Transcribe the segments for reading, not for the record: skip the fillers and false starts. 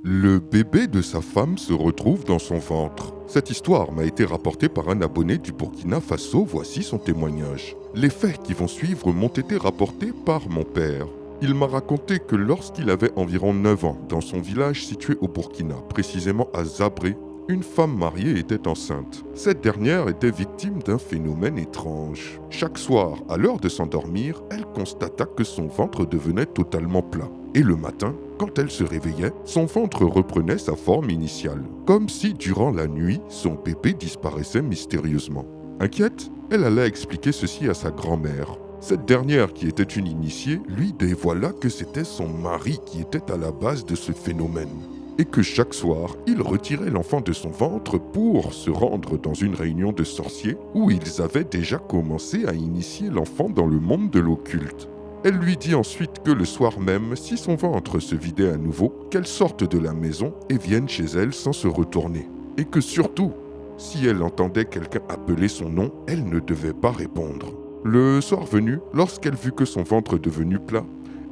Le bébé de sa femme se retrouve dans son ventre. Cette histoire m'a été rapportée par un abonné du Burkina Faso, voici son témoignage. Les faits qui vont suivre m'ont été rapportés par mon père. Il m'a raconté que lorsqu'il avait environ 9 ans, dans son village situé au Burkina, précisément à Zabré, une femme mariée était enceinte. Cette dernière était victime d'un phénomène étrange. Chaque soir, à l'heure de s'endormir, elle constata que son ventre devenait totalement plat. Et le matin, quand elle se réveillait, son ventre reprenait sa forme initiale, comme si durant la nuit, son bébé disparaissait mystérieusement. Inquiète, elle alla expliquer ceci à sa grand-mère. Cette dernière, qui était une initiée, lui dévoila que c'était son mari qui était à la base de ce phénomène, et que chaque soir, il retirait l'enfant de son ventre pour se rendre dans une réunion de sorciers où ils avaient déjà commencé à initier l'enfant dans le monde de l'occulte. Elle lui dit ensuite que le soir même, si son ventre se vidait à nouveau, qu'elle sorte de la maison et vienne chez elle sans se retourner. Et que surtout, si elle entendait quelqu'un appeler son nom, elle ne devait pas répondre. Le soir venu, lorsqu'elle vit que son ventre devenu plat,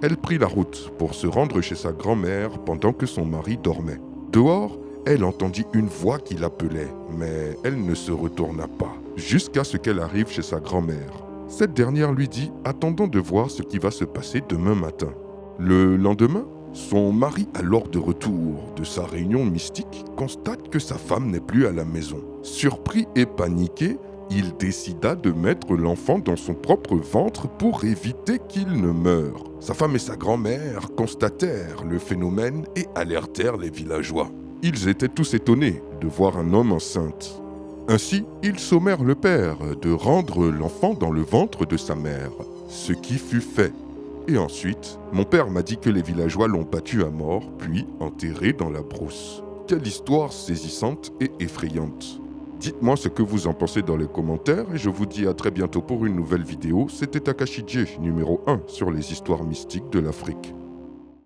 elle prit la route pour se rendre chez sa grand-mère pendant que son mari dormait. Dehors, elle entendit une voix qui l'appelait, mais elle ne se retourna pas, jusqu'à ce qu'elle arrive chez sa grand-mère. Cette dernière lui dit « Attendons de voir ce qui va se passer demain matin ». Le lendemain, son mari, alors de retour de sa réunion mystique, constate que sa femme n'est plus à la maison. Surpris et paniqué, il décida de mettre l'enfant dans son propre ventre pour éviter qu'il ne meure. Sa femme et sa grand-mère constatèrent le phénomène et alertèrent les villageois. Ils étaient tous étonnés de voir un homme enceinte. Ainsi, ils sommèrent le père de rendre l'enfant dans le ventre de sa mère, ce qui fut fait. Et ensuite, mon père m'a dit que les villageois l'ont battu à mort, puis enterré dans la brousse. Quelle histoire saisissante et effrayante! Dites-moi ce que vous en pensez dans les commentaires et je vous dis à très bientôt pour une nouvelle vidéo. C'était Takashi J, numéro 1 sur les histoires mystiques de l'Afrique.